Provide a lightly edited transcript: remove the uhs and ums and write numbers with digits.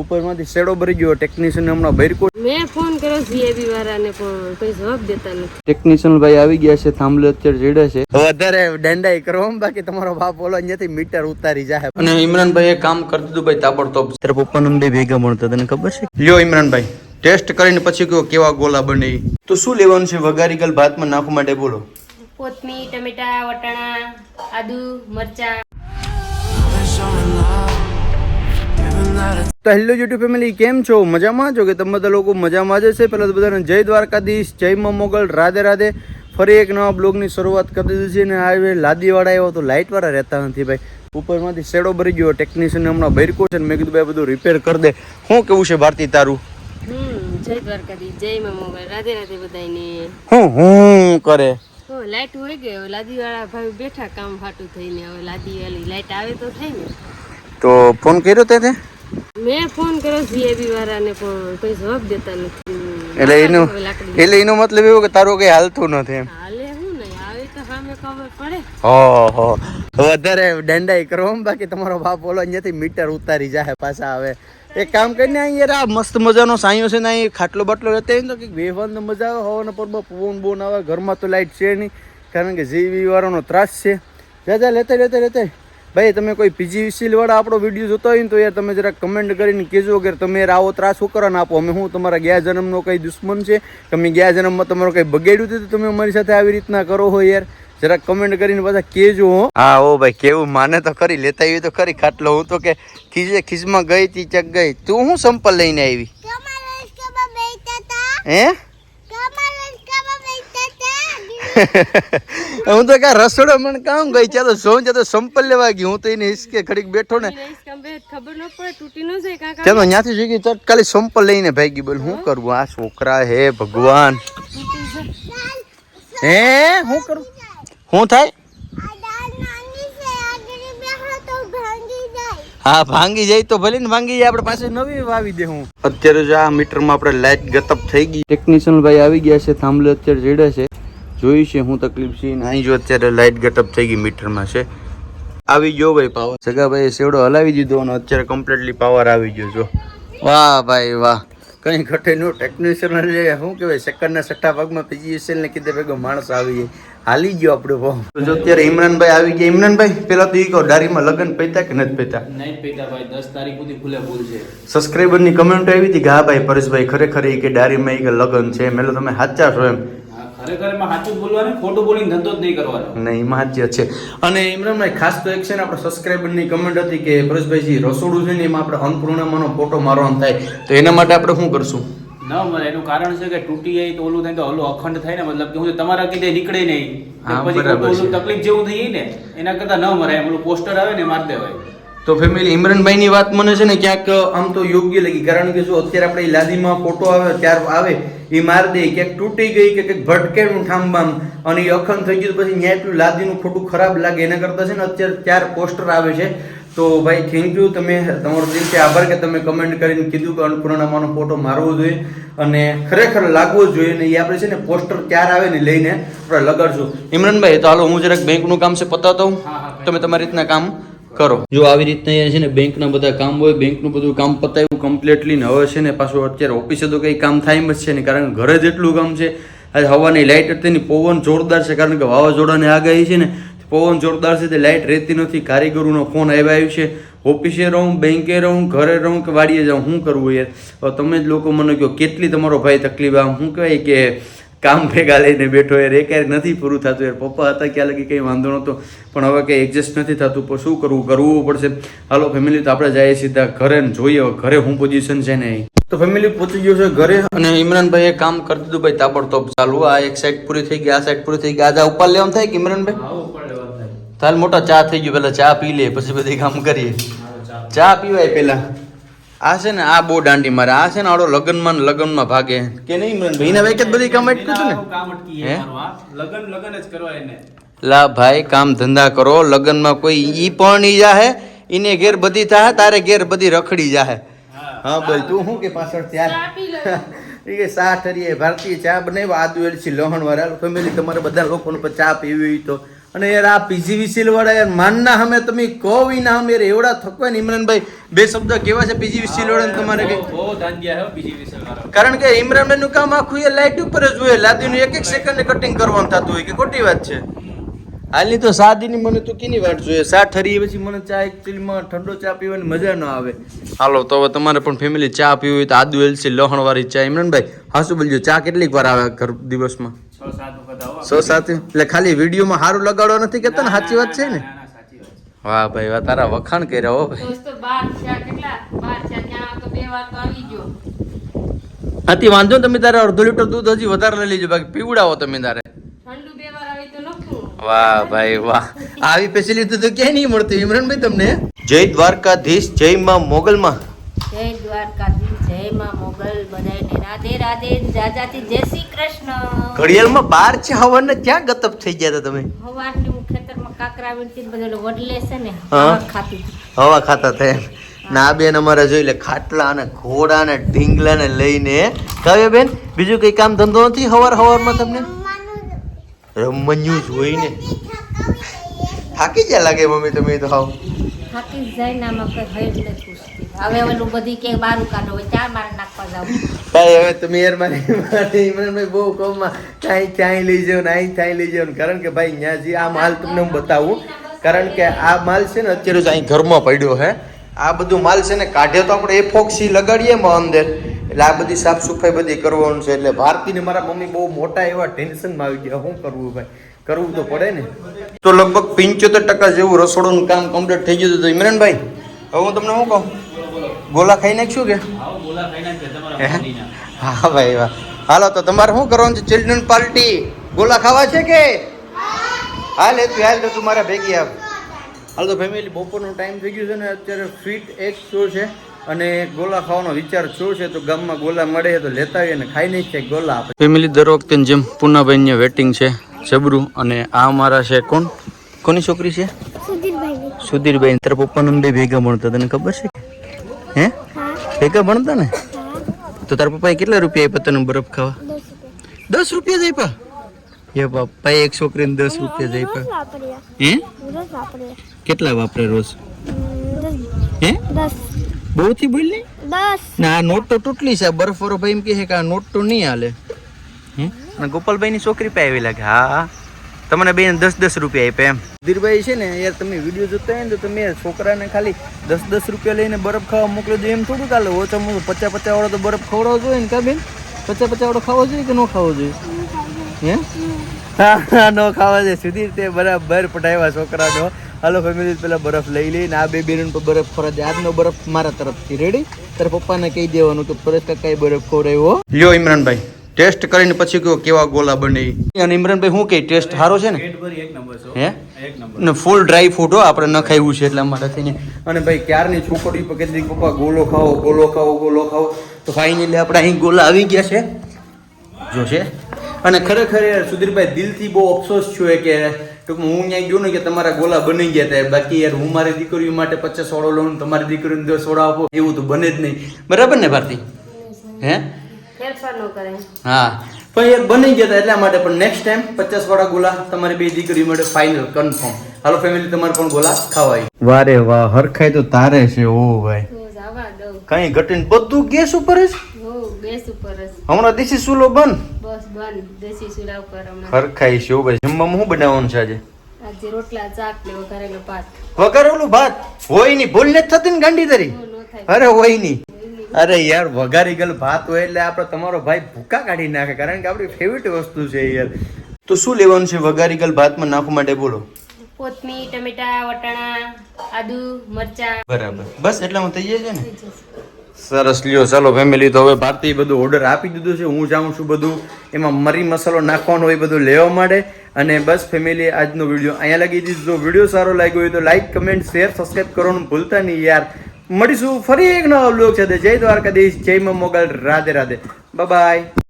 ઉપરમાંથી shadow ભરી ગયો. Technician હમણાં બહાર મેં ફોન કર્યો સીએબી વાળાને પણ કોઈ જવાબ દેતા નથી. ટેકનિશિયન ભાઈ આવી ગયા છે, થાંભલે અત્યારે જેડે છે. વધારે ડંડાઈ કરો બાકી તમારો બાપ ઓલો અહીંયાથી મીટર ઉતારી જાય. અને ઇમરાનભાઈ એ કામ કરી દીધું ભાઈ તાબડતોબ. તારા પપ્પાનું બે ભેગા મળતા તને ખબર છે? લ્યો ઇમરાનભાઈ ટેસ્ટ કરીને પછી કહો કેવા ગોલા બને. તો શું લેવાનું છે વઘારી ગયેલ ભાતમાં નાખવા માટે બોલો? કોથમીર, ટમેટા, વટાણા, આદુ, મરચા. તો હેલો યુટ્યુબ ફેમિલી, કેમ છો? મજામાં છો કે તમે બધા લોકો મજામાં જ છે? પહેલા તો બધાને જય દ્વારકાધીશ, જય મા મોગલ, રાધે રાધે. ફરી એક નવા બ્લોગની શરૂઆત કરી દીધી છે. ને આ લાદીવાળા આવ્યો તો લાઇટવાળા રહેતા નથી ભાઈ. ઉપરમાંથી શેડો ભરી ગયો. ટેકનિશિયન હમણાં બહાર છે ને મેં કીધું ભાઈ બધું રિપેર કરી દે. શું કેવું છે ભારતી તારું? જય દ્વારકાધીશ, જય મા મોગલ, રાધે રાધે બધાને. હું કરે લાઈટ હોય ગઈ, હવે લાદી વાળા ભાઈ બેઠા કામ ફાટું થઈને. હવે લાદી વાળી લાઈટ આવે તો થાય ને. તો ફોન કર્યો તે? મેં ફોન કર્યો સીએબી વાળાને પણ કોઈ જવાબ દેતા નથી. એટલે એનો મતલબ એવો કે તારું કઈ હાલતું નથી એમ. હાલે હું નહીં આવે તો સામે ખબર પડે. ઓહો વધારે દંડાઈ કરો બાકી તમારો બાપ ઓલો અહીંયાથી મીટર ઉતારી જાય પાછા. હવે એક કામ કરીને અહીંયા આ મસ્ત મજાનો સાયો છે ને અહીં ખાટલો બાટલો રહેતા હોય તો કંઈક વેહવાની મજા આવે. હવાના પરમાં પવન બોન આવે. ઘરમાં તો લાઈટ છે નહીં કારણ કે જીવી વાળાનો ત્રાસ છે. જા લેતા ભાઈ તમે કોઈ પીજીવીસીએલ વાળા આપણો વિડીયો જોતા હોય ને તો યાર તમે જરાક કમેન્ટ કરીને કહેજો કે તમે યાર આવો ત્રાસ ઉકરાને આપો. અમે હું તમારા ગયા જન્મનો કંઈ દુશ્મન છે? તમે ગયા જન્મમાં તમારો કંઈ બગાડ્યું હતું તો તમે અમારી સાથે આવી રીતના કરો હો યાર? જરાક કમેન્ટ કરીને પાછા કહેજો હો. હા ઓ ભાઈ કેવું માને તો ખરી, લેતા આવી તો ખરી ખાટલો. હું તો કે ખીસમાં ગઈ તી ચક ગઈ. તું હું સંપલ લઈને આવી? હે હું તો કા રસોડા મને કામ ગઈ છે તો સોન તો સંપલ લેવા ગઈ. હું તો એને હિસકે ઘડીક બેઠો ને ખબર ન પડે તૂટી ન જાય કાકા. ચાલો ત્યાંથી જોઈ તત્કાલી સંપલ લઈને ભાગી. બોલ શું કરવું આ છોકરા? હે ભગવાન, હે શું કરું? શું થાય? હા ભાંગી જાય તો ભલે ને ભાંગી જાય, આપણે પાસે નવી વાવી દે. હું અત્યારે જો આ મીટરમાં આપણે લાઈટ ગતપ થઈ ગઈ. ટેકનિશિયન ભાઈ આવી ગયા છે, થાંભલે અત્યારે જેડે છે. જોઈ છે હું તકલીફ છે અહીં જો અત્યારે લાઈટ ગટઅપ થઈ ગઈ મીટરમાં છે. આવી ગયો ભાઈ પાવર. સગા ભાઈ સેવડો હલાવી દીધો અને અત્યારે કમ્પ્લીટલી પાવર આવી ગયો. જો વાહ ભાઈ વાહ, કઈ ઘટે નું. ટેકનિશિયન શું કહેવાય સેકન્ડના છઠ્ઠા ભાગમાં પીજીવીસીએલ ને કીધે ભેગો માણસ આવી જાય. હાલી ગયો આપણો ભાવ. તો જો અત્યારે ઇમરાનભાઈ આવી ગયા. ઇમરાનભાઈ પેલા તો એ કહો ડારીમાં લગન પૈતા કે નથી પૈતા? નહીં પૈતા ભાઈ, 10 તારીખ સુધી ખુલે ભૂલ છે. સબસ્ક્રાઈબર ની કમેન્ટ આવી હતી કે હા ભાઈ પરેશભાઈ ખરેખર એ કે ડારીમાં એ કે લગન છે. મેં તમે સાચા છો એમ? ખરેખર એમાં સાચું બોલવાનું, ખોટું બોલીને ધંધો જ નહીં કરવાનો. નહીં એમાં સાચી છે. અને ઇમરાનભાઈ ખાસ તો એક છે ને આપણે સબસ્ક્રાઈબરની કમેન્ટ હતી કે પરેશભાઈ રસોડું છે ને એમાં આપણે અન્નપૂર્ણામાંનો ફોટો મારવાનો થાય તો એના માટે આપણે શું કરશું? ન મળે. એનું કારણ છે કે તૂટી જાય તો ઓલું થાય તો ઓલું અખંડ થાય ને, મતલબ કે હું તમારા કીધે નીકળે નહીં પછી ઓલું તકલીફ જેવું થઈ ને એના કરતા ન મરાય. ઓલું પોસ્ટર આવે ને મારી દેવાય. તો ફેમિલી ઇમરાનભાઈ ની વાત મને છે ને ક્યાંક આમ તો યોગ્ય લાગી કારણ કે જો અત્યારે આપણે લાદીમાં ફોટો આવે ત્યાર આવે એ મારી દે ક્યાંક તૂટી ગઈ કે કંઈક ભટકેનું ઠામબામ અને એ અખંડ થઈ ગયું પછી ન્યાય પેલું લાદીનું ખોટું ખરાબ લાગે. એના કરતાં છે ને અત્યારે ત્યાર પોસ્ટર આવે છે. તો ભાઈ થેન્ક યુ, તમે તમારો દિલથી આભાર કે તમે કમેન્ટ કરીને કીધું કે અન્નપૂર્ણામાંનો ફોટો મારવો જોઈએ અને ખરેખર લાગવો જોઈએ. ને એ આપણે છે ને પોસ્ટર ક્યારે આવે ને લઈને આપણે લગાડશું. ઇમરાનભાઈ તો હાલો હું જરાક બેંકનું કામ છે પતાવતો હું, તમે તમારી રીતના કામ કરો. જો આવી રીતના છે ને બેંકના બધા કામ હોય, બેંકનું બધું કામ પતાવ્યું કમ્પ્લીટલી ને હવે છે ને પાછું અત્યારે ઓફિસે તો કંઈ કામ થાય એમ જ છે ને કારણ કે ઘરે જેટલું કામ છે. આજે હવાની લાઇટ હતી પવન જોરદાર છે કારણ કે વાવાઝોડાની આગાહી છે ને પવન જોરદાર છે તે લાઇટ રહેતી નથી. કારીગરોનો ફોન આવ્યો છે. ઓફિસે રહું, બેંકે રહું, ઘરે રહું કે વાડીએ જાઉં, શું કરવું યાર? હવે તમે જ લોકો મને કહો કેટલી તમારો ભાઈ તકલીફ આમ શું કહેવાય કે કામ ભેગા લઈને બેઠો યાર. એ ક્યારે નથી પૂરું થતું યાર. પપ્પા હતા ક્યાં લગી કંઈ વાંધો નહોતો પણ હવે કંઈ એડજસ્ટ નથી થતું. પણ શું કરવું પડશે. હાલો ફેમિલી તો આપણે જઈએ સીધા ઘરે ને જોઈએ ઘરે શું પોઝિશન છે ને. તો ફેમિલી પહોંચી ગયો છે ઘરે અને ઇમરાનભાઈ એ કામ કરી દીધું ભાઈ તાબડતોબ ચાલુ. આ એક સાઈડ પૂરી થઈ ગઈ, આ સાઈડ પૂરી થઈ ગઈ. આજે ઉપર લેવાનું થાય કે ઇમરાનભાઈ? તાલ મોટા ચા થઈ ગયું, પેલા ચા પી લે પછી બધી કામ કરીએ. ચા પીવાય પેલા. આ છે ને આ બહુ દાંડી મારે. આ છે ને આડો લગનમાં ભાગે કે નહીં ઇમરાનભાઈ? એના વેકે બધી કામ અટક્યું ને કામ અટકી હે લગન જ કરવા એને. લા ભાઈ કામ ધંધા કરો. લગનમાં કોઈ ઈ પણ ઈ જાહે, ઈને ઘેર બધી થાય, તારે ઘેર બધી રખડી જાહે. હા બોલ તું શું કે પાછળ ત્યાં એ કે ચા ઠરીએ ભારતીય ચા બનાવ્યો આદુ એલચી લહણ વાળા. ફેમિલી તમારે બધા લોકોને ચા પીવી હોય તો અને યાર આ પીજીવીસીએલ વાળા યાર માનના હમે તમે કહો ના હમે યાર એવડા થકવા ને ઇમરાનભાઈ બે શબ્દ કેવા છે પીજીવીસીએલ વાળા તમારે કે બહુ ધાંધિયા હે પીજીવીસીએલ વાળા. કારણ કે ઇમરાનભાઈ નું કામ આખું એ લાઈટ ઉપર જ હોય, લાદીનું એક સેકન્ડ કટિંગ કરવાનું થતું હોય કે ખોટી વાત છે. હાલની તો સાદીની મને તો કેની વાત જોઈએ, સા ઠરી પછી મને ચા એકચ્યુઅલીમાં ઠંડો ચા પીવાની મજા ન આવે. હાલો તો હવે તમારે પણ ફેમિલી ચા પીવી હોય તો આદુ એલસી લહણ વાળી ચા. ઇમરાનભાઈ હાસુ બોલજો, ચા કેટલીક વાર આવે ઘર દિવસમાં? 6-7 વખત આવો. 6-7 એટલે ખાલી વિડીયોમાં સારું લગાડવા નથી કેતા ને? સાચી વાત છે ને? ના, ના, સાચી વાત છે. વાહ ભાઈ વાહ, તારા વખાણ કર્યા હો ભાઈ. દોસ્તો 12 છે કેટલા 12 છે ત્યાં તો 2 વાર તો આવી ગયો. આથી વાંધો ને તમે તારે અડધો લીટર દૂધ હજી વધારે લઈ લેજો, બાકી પીવડાવો તમે તારે. ઠંડુ 2 વાર આવી તો નખું. વાહ ભાઈ વાહ, આવી ફેસિલિટી તો ક્યાંય નહીં મળતી ઇમરાનભાઈ તમને. જય દ્વારકાધીશ, જય માં મોગલમાં. જય દ્વારકાધીશ, જય માં મોગલ, બધાને રાધે રાધે, જાજાથી જય શ્રી કૃષ્ણ. ઘડિયાળમાં 12 છે હવાને ક્યાં ગતપ થઈ ગયા હતા તમે? હવારની હું ખેતરમાં કાકરા વીણતી બધો વડલે છે ને હા. હવા ખાતી હતી. હવા ખાતા થયા ના બેન અમારે જોઈ લે ખાટલા અને ઘોડા ને ઢીંગલા ને લઈને. કવે બેન બીજું કઈ કામ ધંધો નથી હવારમાં તમને? રમણ્યું જ હોય ને. થાકી ગયા લાગે મમ્મી તમે તો હાવ. થાકી જ જાય ને આમાં કઈ હઈ જ નથી પૂછતી. હવે ઓલું બધી કે બારું કાઢો હોય ચાર માર નાખવા જાવ. ભાઈ હવે તમે યાર મારી ઇમરાનભાઈ બહુ કમમાં ક્યાંય લઈ જાવ ને અહીં ત્યાં લઈ જાવ, કારણ કે ભાઈ ત્યાં જે આ માલ તમને હું બતાવું, કારણ કે આ માલ છે ને અત્યારે જ અહીં ઘરમાં પડ્યો હે. આ બધું માલ છે ને કાઢે તો આપણે એફોક્સી લગાડીએ માં અંદર, એટલે આ બધી સાફ સફાઈ બધી કરવાનું છે. એટલે ભારતીને મારા મમ્મી બહુ મોટા એવા ટેન્શનમાં આવી ગયા, શું કરવું ભાઈ, કરવું તો પડે ને. તો લગભગ 75% જેવું રસોડુંનું કામ કમ્પ્લીટ થઈ ગયું હતું. ઇમરાનભાઈ હવે હું તમને શું કહું, ગોલા ખાઈ નાખશું કે? આવો ગોલા ખાઈ નાખજો તમારા ફેમિલીના. હા ભાઈ વાહ. હાલો તો તમારે શું કરવાનું છે? ચિલ્ડ્રન પાર્ટી ગોલા ખાવા છે કે? હાલ તું હાલ તો તું મારા ભેગી આવ. હાલ તો ફેમિલી બપોરનો ટાઈમ થઈ ગયો છે ને અત્યારે સ્વીટ એક શો છે અને ગોલા ખાવાનો વિચાર શું છે, તો ગામમાં ગોલા મળે તો લેતા આવીએ અને ખાઈ નહીં છે ગોલા. ફેમિલી દર વખતે જેમ પૂનાભાઈ વેટિંગ છે જબરું. અને આ અમારા છે કોણ, કોની છોકરી છે? સુધીરભાઈ. તારા પપ્પાનું બે ભેગા ભણતા, તને ખબર છે? હે ભેગા ભણતા ને? તો તારા પપ્પાએ કેટલા રૂપિયા આપ્યા તને બરફ ખાવા? 10 રૂપિયા જ આપ્યા? એ પપ્પાએ એક છોકરીને 10 રૂપિયા જ આપ્યા. હે કેટલા વાપરે રોજ? હે બહુ થી બોલ ને. ના આ નોટ તો તૂટલી છે. બરફ વાળો ભાઈ એમ કહે છે કે આ નોટ તો નહીં હાલે. હે અને ગોપાલભાઈ ની છોકરી પાસે આવી લાગે. હા તમને બેન 10 રૂપિયા આપ્યા એમ. સુધીરભાઈ છે ને યાર, તમે વિડીયો જોતા હોય ને તો તમે છોકરાને ખાલી 10 રૂપિયા લઈને બરફ ખાવા મોકલી દો એમ થોડું ચાલે. ઓછામાં ઓછું 50 વાળો તો બરફ ખવડાવવો જોઈએ ને કા બેન? 50 વાળો ખાવો જોઈએ કે ન ખાવો જોઈએ? હે હા ન ખાવા જોઈએ. સુધીર તે બરાબર પટાવ્યા છોકરાનો. હાલો ફેમિલી પેલા બરફ લઈ લઈને આ બે બેન પર બરફ ખવડાવી. આજનો બરફ મારા તરફથી રેડી. તારા પપ્પાને કહી દેવાનું કે પરેશ કાકાએ બરફ ખવડાવ્યો. લ્યો ઇમરાનભાઈ ટેસ્ટ કરીને પછી કહો કેવા ગોલા બને. અને ઇમરાનભાઈ શું કહે, ટેસ્ટ સારો છે ને? કેડબરી એક નંબર છે. હે એક નંબર. ને ફૂલ ડ્રાય ફ્રૂટ હો, આપણે ન ખાવું છે એટલા માટે થઈને. અને ભાઈ ક્યારની છોકરી પર કહેતી પપ્પા ગોલો ખાવો ગોલો ખાવો ગોલો ખાવો, તો ફાઇનલી આપણે અહીં ગોલા આવી ગયા છે જો છે. અને ખરેખર યાર સુધીરભાઈ દિલથી બહુ અફસોસ છું કે ટૂંકમાં હું ત્યાં ગયો ને કે તમારા ગોલા બની ગયા હતા. બાકી યાર હું મારી દીકરીઓ માટે 50 વાળો લઉં, તમારી દીકરીને 10 વાળો આપો, એવું તો બને જ નહીં. બરાબર ને ભારતી? હે ફેરફાર ન કરે. હા પણ યાર બની ગયા હતા એટલા માટે. પણ નેક્સ્ટ ટાઈમ 50 વાળા ગોલા તમારી બે દીકરીઓ માટે ફાઇનલ કન્ફર્મ. હાલો ફેમિલી તમારે પણ ગોલા ખાવાય. વારે વાહ હરખાઈ તો તારે છે. ઓ ભાઈ તો જવા દઉં. કઈ ઘટીને બધું ગેસ ઉપર જ. હો ગેસ ઉપર જ. હમણાં દેશી ચૂલો બંધ. બસ બંધ. દેશી ચૂલા ઉપર હમણાં. હરખાઈ છે. ઓ ભાઈ જમવામાં શું બનાવવાનું છે આજે? આજે રોટલા શાક ને વઘારેલો ભાત. વઘારેલું ભાત હોય નહીં, ભૂલ નથી થતી ને ગાંડી તારી? ન થાય. અરે હોય નહીં. અરે યાર વઘારી ગયેલ ભાત હોય એટલે આપણે તમારો ભાઈ ભૂકા કાઢી નાખે, કારણ કે આપણી ફેવરિટ વસ્તુ છે યાર. તો શું લેવાનું છે વઘારી ગયેલ ભાતમાં નાખવા માટે બોલો? કોથમીર, ટમેટા, વટાણા, આદુ, મરચા. બરાબર બસ એટલામાં થઈ જાય છે ને? સરસ લ્યો. ચાલો ફેમિલી તો હવે ભારતી બધું ઓર્ડર આપી દીધું છે. હું જાઉં છું બધું એમાં મરી મસાલો નાખવાનો હોય બધું લેવા માટે. અને બસ ફેમિલી આજનો વિડીયો અહીંયા લગી દીધું. જો વિડીયો સારો લાગ્યો હોય તો લાઈક કમેન્ટ શેર સબસ્ક્રાઈબ કરવાનું ભૂલતા નહીં યાર. મળીશું ફરી એક નવા બ્લોગ સાથે. જય દ્વારકાધીશ, જય માં મોગલ, રાધે રાધે, બાય બાય.